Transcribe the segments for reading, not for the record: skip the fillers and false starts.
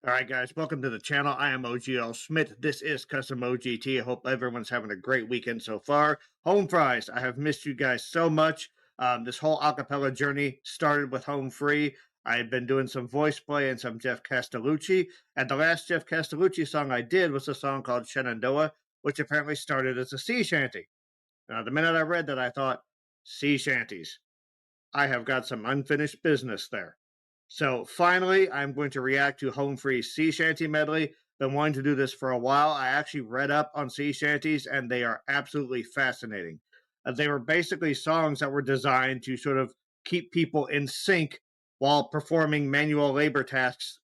Alright guys, welcome to the channel. I am OGL Schmitt. This is Custom OGT. I hope everyone's having a great weekend so far. Home fries, I have missed you guys so much. This whole acapella journey started with Home Free. I've been doing some voice play and some Jeff Castellucci. And the last Jeff Castellucci song I did was a song called Shenandoah, which apparently started as a sea shanty. Now, the minute I read that, I thought, sea shanties. I have got some unfinished business there. So finally, I'm going to react to Home Free's Sea Shanty Medley. Been wanting to do this for a while. I actually read up on sea shanties, and they are absolutely fascinating. They were basically songs that were designed to sort of keep people in sync while performing manual labor tasks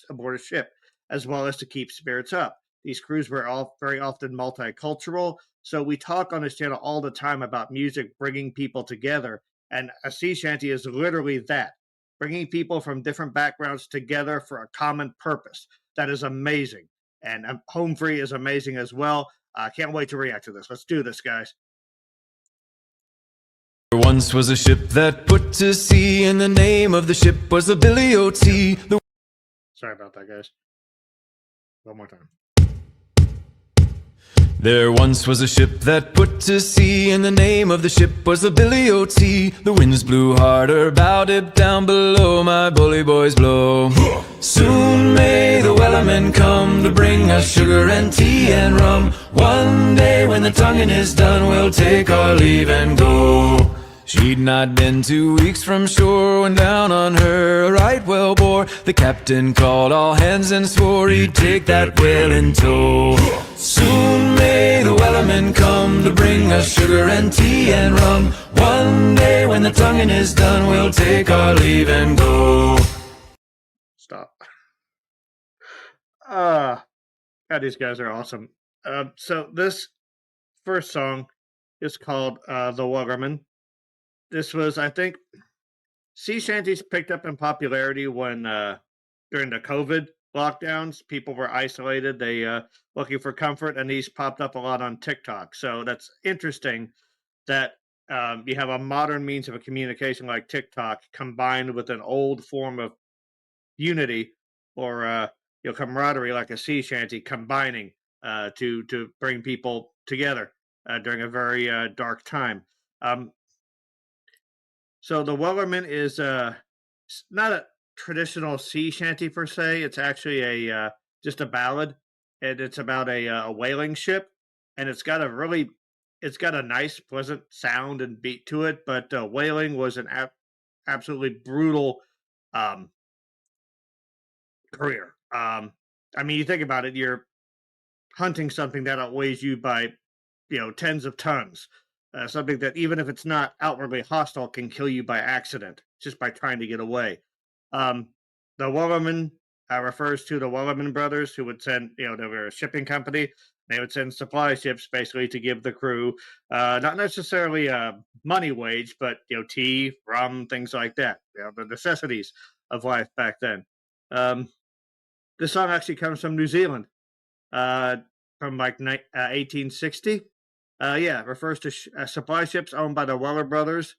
aboard a ship, as well as to keep spirits up. These crews were all very often multicultural, so we talk on this channel all the time about music bringing people together, and a sea shanty is literally that. Bringing people from different backgrounds together for a common purpose. That is amazing. And Home Free is amazing as well. I can't wait to react to this. Let's do this, guys. There once was a ship that put to sea, and the name of the ship was the Billy O.T. Sorry about that, guys. One more time. There once was a ship that put to sea, and the name of the ship was the Billy O.T. The winds blew harder, bow dip down below, my bully boys blow. Soon may the Wellerman come to bring us sugar and tea and rum. One day when the tonguing is done, we'll take our leave and go. She'd not been 2 weeks from shore when down on her a right whale bore. The captain called all hands and swore he'd take that whale in tow. Soon may the Wellerman come to bring us sugar and tea and rum. One day when the tonguing is done, we'll take our leave and go. Stop. God, these guys are awesome. So this first song is called The Wellerman. This was, I think, sea shanties picked up in popularity when during the COVID lockdowns, people were isolated. They looking for comfort, and these popped up a lot on TikTok. So that's interesting that you have a modern means of a communication like TikTok combined with an old form of unity or camaraderie like a sea shanty combining to bring people together during a very dark time. So the Wellerman is not a traditional sea shanty per se. It's actually a just a ballad, and it's about a whaling ship, and it's got a nice, pleasant sound and beat to it. But whaling was an absolutely brutal career. I mean, you think about it, you're hunting something that outweighs you by tens of tons. Something that, even if it's not outwardly hostile, can kill you by accident, just by trying to get away. The Wellerman refers to the Wellerman brothers, who would send, they were a shipping company. They would send supply ships basically to give the crew, not necessarily a money wage, but, tea, rum, things like that. The necessities of life back then. This song actually comes from New Zealand, from like 1860. It refers to supply ships owned by the Weller brothers.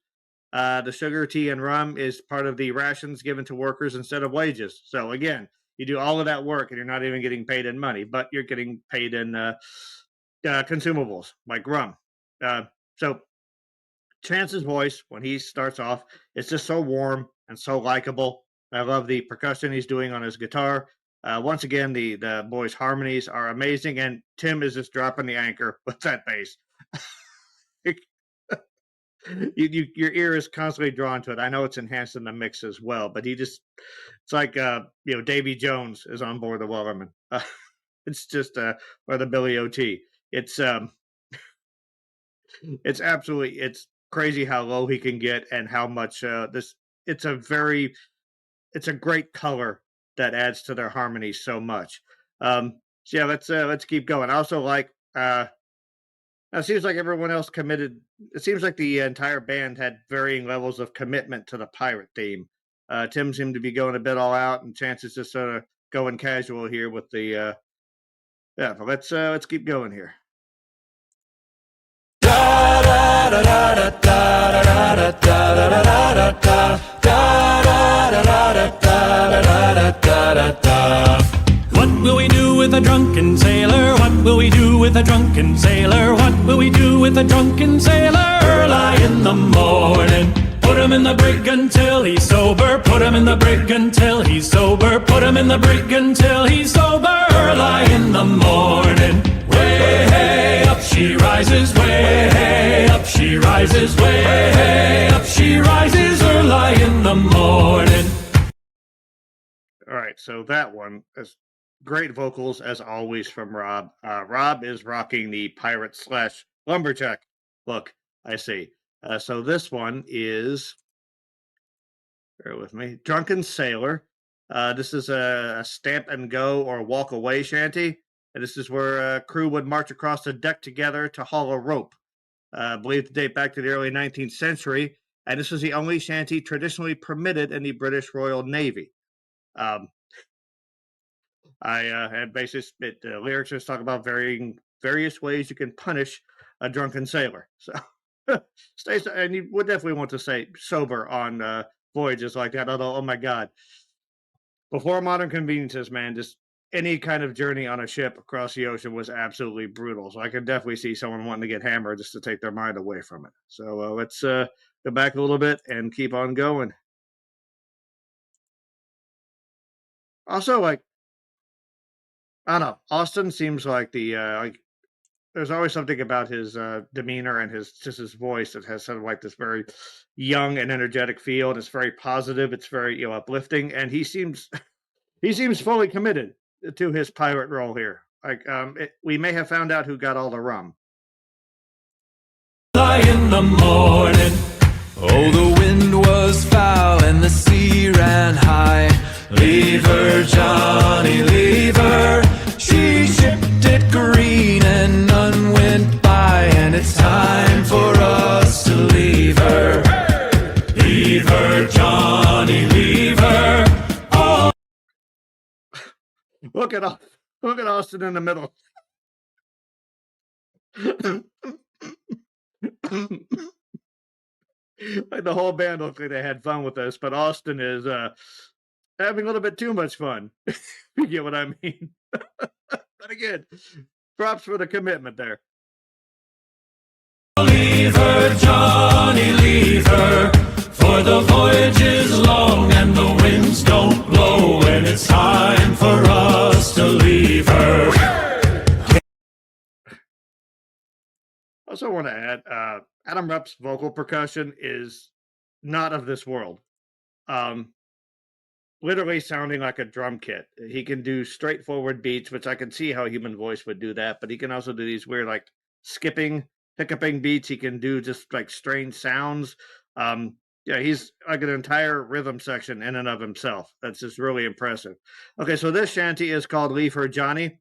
The sugar, tea, and rum is part of the rations given to workers instead of wages. So again, you do all of that work and you're not even getting paid in money, but you're getting paid in consumables like rum. So Chance's voice, when he starts off, it's just so warm and so likable. I love the percussion he's doing on his guitar. Once again, the boys' harmonies are amazing, and Tim is just dropping the anchor with that bass. Your ear is constantly drawn to it. I know it's enhanced in the mix as well, but it's like Davy Jones is on board the Wellerman. It's just or the Billy O.T. It's it's crazy how low he can get and how much it's a great color that adds to their harmony so much. So yeah, let's keep going. I also like it seems like everyone else committed. It seems like the entire band had varying levels of commitment to the pirate theme. Tim seemed to be going a bit all out, and Chance is just sort of going casual here with the but let's keep going here. What will we do with a drunken sailor? What will we do with a drunken sailor? What will we do with a drunken sailor? Early in the morning. Put him in the brig until he's sober. Put him in the brig until he's sober. Put him in the brig until he's sober. Early in the morning. Way hey, up she rises. Way hey, up she rises. Way hey, up she rises. Early in the morning. All right, so that one is great vocals as always from Rob. Rob is rocking the pirate / lumberjack look, I see. So this one is, bear with me, Drunken Sailor. This is a stamp and go or walk away shanty. And this is where a crew would march across the deck together to haul a rope. Believed to date back to the early 19th century. And this was the only shanty traditionally permitted in the British Royal Navy. I had basically the lyrics just talk about various ways you can punish a drunken sailor. So stay, and you would definitely want to stay sober on voyages like that. Although, oh my God, before modern conveniences, man, just any kind of journey on a ship across the ocean was absolutely brutal. So I can definitely see someone wanting to get hammered just to take their mind away from it. So let's go back a little bit and keep on going. Also, like, I don't know, Austin seems like the like. There's always something about his demeanor and his voice that has sort of like this very young and energetic feel, and it's very positive. It's very uplifting, and he seems fully committed to his pirate role here. Like we may have found out who got all the rum. In the morning. Oh, the wind was foul and the sea ran high. Leave her, Johnny, leave her. She shipped it green and none went by, and it's time for us to leave her. Leave her, Johnny, leave her. Oh. Look at Austin in the middle. Like the whole band looked like they had fun with this, but Austin is having a little bit too much fun. You get what I mean? But again, props for the commitment there. Leave her, Johnny, leave her. For the voyage is long and the winds don't blow, and it's time for us to leave her. Also want to add, Adam Rupp's vocal percussion is not of this world. Literally sounding like a drum kit. He can do straightforward beats, which I can see how a human voice would do that, but he can also do these weird, like, skipping, hiccuping beats. He can do just, like, strange sounds. Yeah, he's like an entire rhythm section in and of himself. That's just really impressive. Okay, so this shanty is called Leave Her, Johnny.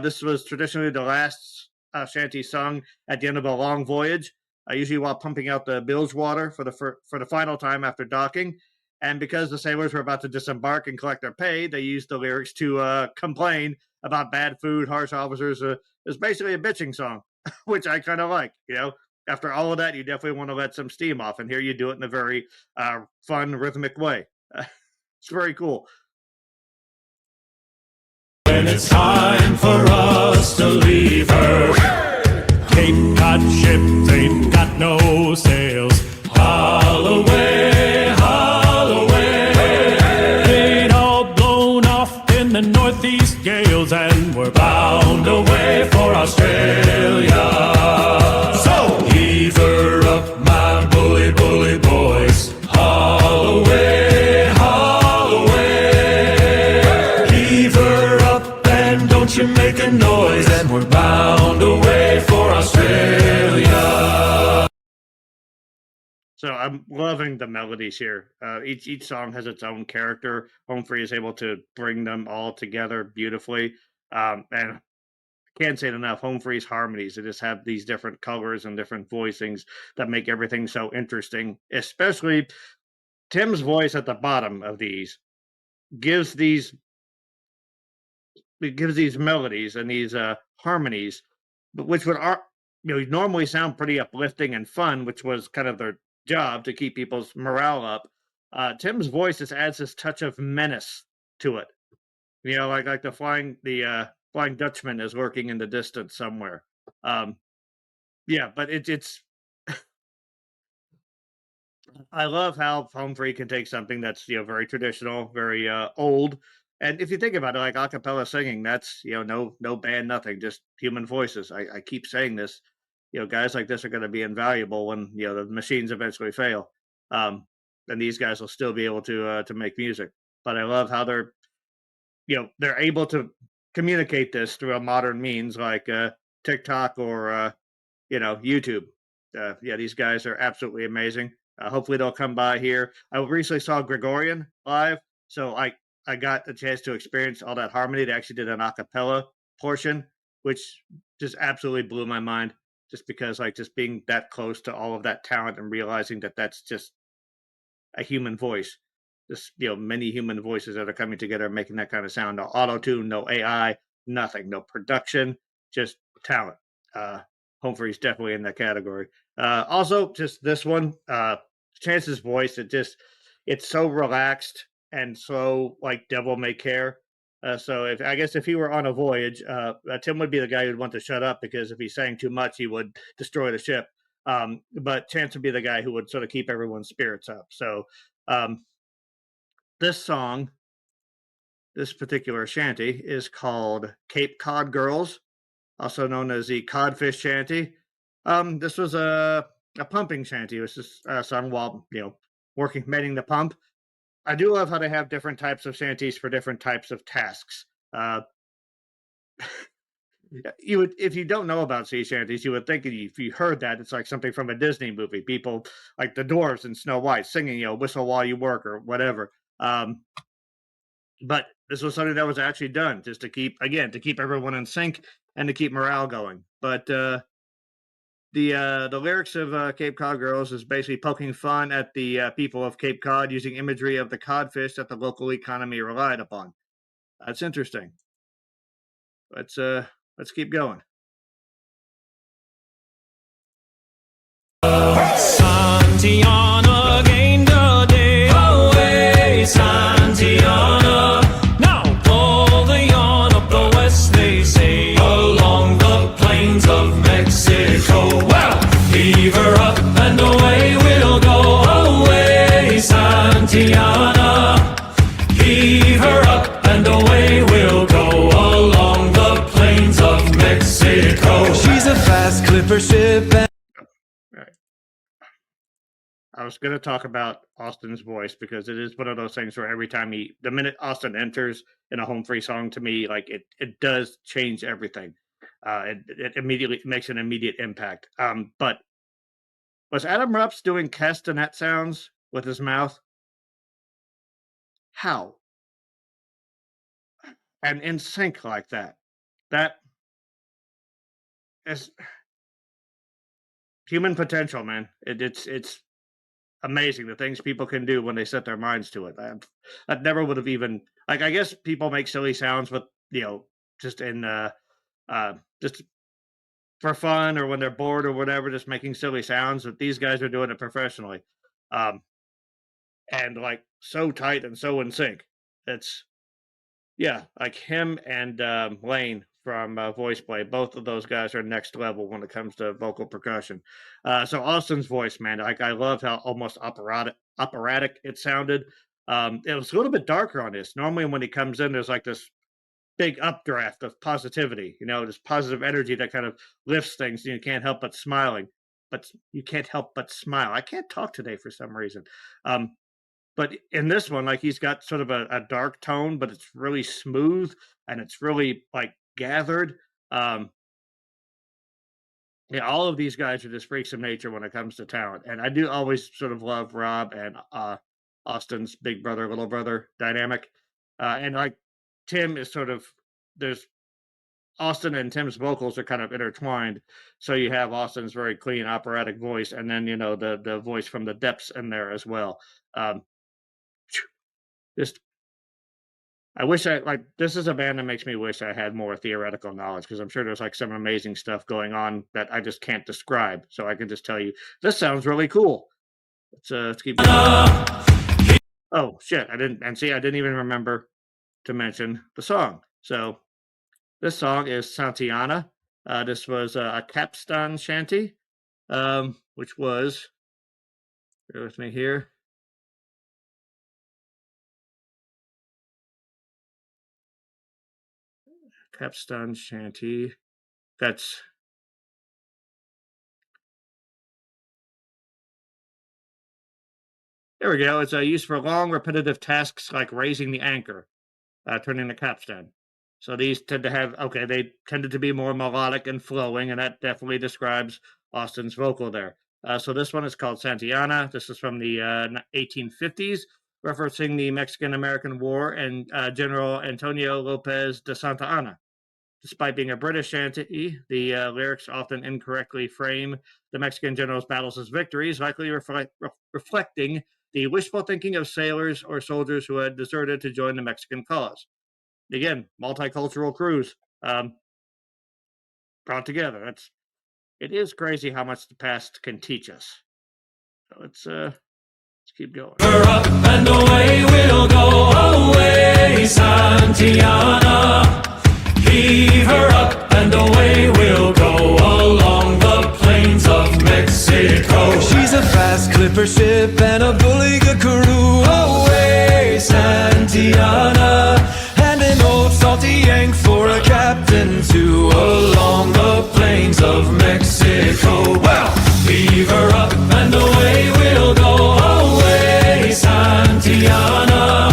This was traditionally the last shanty sung at the end of a long voyage, usually while pumping out the bilge water for the final time after docking. And because the sailors were about to disembark and collect their pay, they used the lyrics to complain about bad food, harsh officers. It's basically a bitching song, which I kind of like. After all of that, you definitely want to let some steam off, and here you do it in a very fun, rhythmic way. It's very cool. When it's time for us to leave her, Cape Cod ships ain't got no sails. Haul away, haul away. They'd all blown off in the northeast gales, and we're bound away for Australia. So heave her up, my bully, bully boys. Haul away, haul away. Heave her up and don't you make a noise, and we're bound away for Australia. So I'm loving the melodies here. Each song has its own character. Home Free is able to bring them all together beautifully. And I can't say it enough. Home Free's harmonies, they just have these different colors and different voicings that make everything so interesting. Especially Tim's voice at the bottom of these gives these melodies and these harmonies, which would normally sound pretty uplifting and fun, which was kind of their job to keep people's morale up. Tim's voice just adds this touch of menace to it. You know, like the Flying Dutchman is lurking in the distance somewhere. Um, yeah, but it's I love how Humphrey can take something that's, very traditional, very old. And if you think about it, like a cappella singing, that's, no band, nothing, just human voices. I keep saying this, guys like this are going to be invaluable when, the machines eventually fail. And these guys will still be able to make music. But I love how they're able to communicate this through a modern means like TikTok or YouTube. Yeah, these guys are absolutely amazing. Hopefully they'll come by here. I recently saw Gregorian live, so I got a chance to experience all that harmony. They actually did an a cappella portion, which just absolutely blew my mind. Just because, like, just being that close to all of that talent and realizing that that's just a human voice, just many human voices that are coming together and making that kind of sound. No auto tune, no AI, nothing, no production, just talent. Humphrey's definitely in that category. Also, just this one, Chance's voice, it's so relaxed and so like devil may care. So if he were on a voyage, Tim would be the guy who'd want to shut up because if he sang too much, he would destroy the ship. But Chance would be the guy who would sort of keep everyone's spirits up. So this song, this particular shanty, is called Cape Cod Girls, also known as the Codfish Shanty. This was a pumping shanty. It was just sung while mending the pump. I do love how they have different types of shanties for different types of tasks. You would, if you don't know about sea shanties, you would think if you heard that it's like something from a Disney movie. People like the dwarves in Snow White singing, "Whistle while you work" or whatever. But this was something that was actually done just to keep everyone in sync and to keep morale going. But the lyrics of Cape Cod Girls is basically poking fun at the people of Cape Cod using imagery of the codfish that the local economy relied upon. That's interesting. Let's keep going. Santiana gained a day away, Santiana. Now pull the yarn up the west, they say, along the plains of Mexico. Well, heave her up and away we'll go, away, Santiana. Heave her up and away we'll go, along the plains of Mexico. She's a fast clipper ship. I was going to talk about Austin's voice because it is one of those things where every time the minute Austin enters in a Humphrey song, to me, like it does change everything. It immediately makes an immediate impact. But was Adam Rupp's doing castanet sounds with his mouth? How? And in sync like that. That is human potential, man. It's amazing the things people can do when they set their minds to it. I never would have even I guess people make silly sounds with just in just for fun or when they're bored or whatever, just making silly sounds. But these guys are doing it professionally, and like so tight and so in sync. It's like him and Lane from Voice Play. Both of those guys are next level when it comes to vocal percussion. So Austin's voice, man, I love how almost operatic it sounded. It was a little bit darker on this. Normally when he comes in, there's like this big updraft of positivity, this positive energy that kind of lifts things. And you can't help but smiling, but you can't help but smile. I can't talk today for some reason. But in this one, like he's got sort of a dark tone, but it's really smooth and it's really like gathered. All of these guys are just freaks of nature when it comes to talent. And I do always sort of love Rob and Austin's big brother, little brother dynamic. And like Tim is there's Austin and Tim's vocals are kind of intertwined. So you have Austin's very clean operatic voice and then, the voice from the depths in there as well. Just I wish this is a band that makes me wish I had more theoretical knowledge because I'm sure there's like some amazing stuff going on that I just can't describe. So I can just tell you this sounds really cool. Let's keep going. Oh shit! I didn't even remember to mention the song. So this song is Santiana. This was a capstan shanty, which was, bear with me here. Capstan shanty. That's there we go. It's used for long, repetitive tasks like raising the anchor, turning the capstan. So these tend to have, okay, they tended to be more melodic and flowing, and that definitely describes Austin's vocal there. So this one is called Santiana. This is from the 1850s, referencing the Mexican-American War and General Antonio Lopez de Santa Anna. Despite being a British shanty, the lyrics often incorrectly frame the Mexican general's battles as victories, likely reflecting the wishful thinking of sailors or soldiers who had deserted to join the Mexican cause. Again, multicultural crews brought together. It is crazy how much the past can teach us. So let's keep going. We're up and away we'll go away, Santiana. Heave her up and away we'll go along the plains of Mexico. She's a fast clipper ship and a bully good crew. Away, Santiana. And an old salty yank for a captain too. Along the plains of Mexico. Well, heave her up and away we'll go away, Santiana.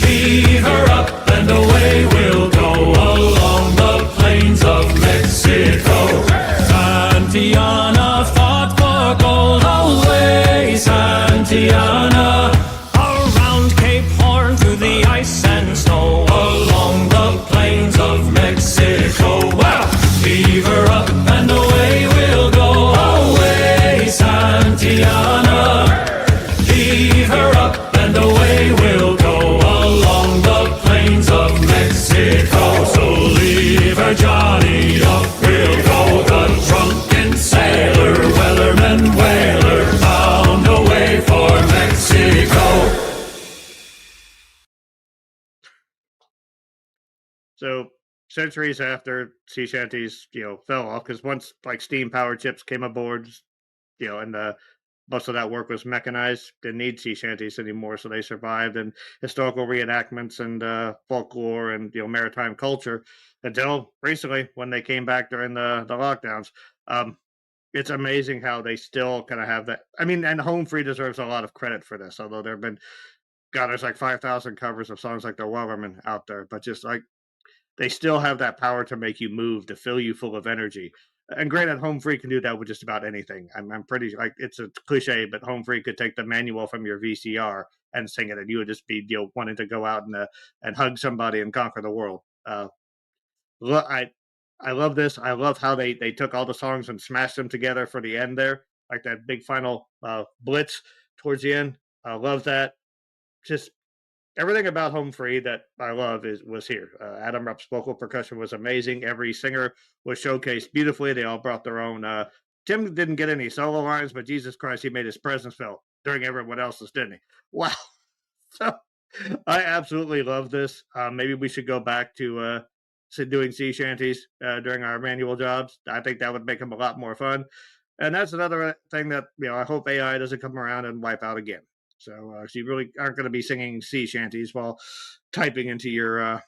Heave her up and away we'll go along the plains of Mexico. Santiana fought for gold. Away, Santiana. Around Cape Horn through the ice and snow. Along the plains of Mexico. Well, heave her up and away we'll go. Away, Santiana. Heave her up and away we'll go along the plains of Mexico. So leave her Johnny up, we'll go the drunken sailor, Wellerman whaler, bound away for Mexico. So centuries after sea shanties, fell off, because once like steam powered ships came aboard, and most of that work was mechanized, didn't need sea shanties anymore, so they survived in historical reenactments and folklore and maritime culture until recently when they came back during the lockdowns. It's amazing how they still kind of have that. I mean, and Home Free deserves a lot of credit for this, although there have been, God, there's like 5,000 covers of songs like the Wellerman out there, but just like they still have that power to make you move, to fill you full of energy. And granted, Home Free can do that with just about anything. I'm pretty like it's a cliche, but Home Free could take the manual from your VCR and sing it, and you would just be wanting to go out and hug somebody and conquer the world. I love this. I love how they took all the songs and smashed them together for the end there, like that big final blitz towards the end. I love that. Just everything about Home Free that I love was here. Adam Rupp's vocal percussion was amazing. Every singer was showcased beautifully. They all brought their own. Tim didn't get any solo lines, but Jesus Christ, he made his presence felt during everyone else's, didn't he? Wow. So I absolutely love this. Maybe we should go back to doing sea shanties during our manual jobs. I think that would make them a lot more fun. And that's another thing that I hope AI doesn't come around and wipe out again. So you really aren't going to be singing sea shanties while typing into your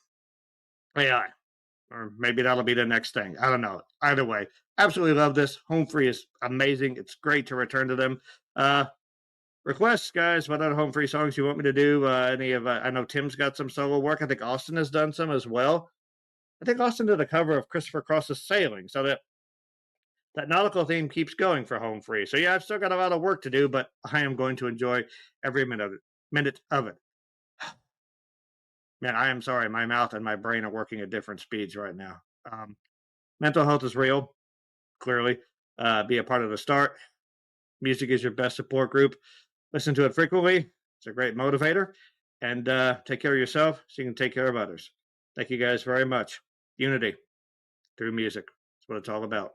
AI. Or maybe that'll be the next thing. I don't know. Either way, absolutely love this. Home Free is amazing. It's great to return to them. Requests, guys. What other Home Free songs you want me to do? Any of? I know Tim's got some solo work. I think Austin has done some as well. I think Austin did a cover of Christopher Cross's "Sailing," so that nautical theme keeps going for Home Free. So yeah, I've still got a lot of work to do, but I am going to enjoy every minute of it. Man, I am sorry. My mouth and my brain are working at different speeds right now. Mental health is real. Clearly, be a part of the start. Music is your best support group. Listen to it frequently. It's a great motivator. And take care of yourself so you can take care of others. Thank you guys very much. Unity through music. That's what it's all about.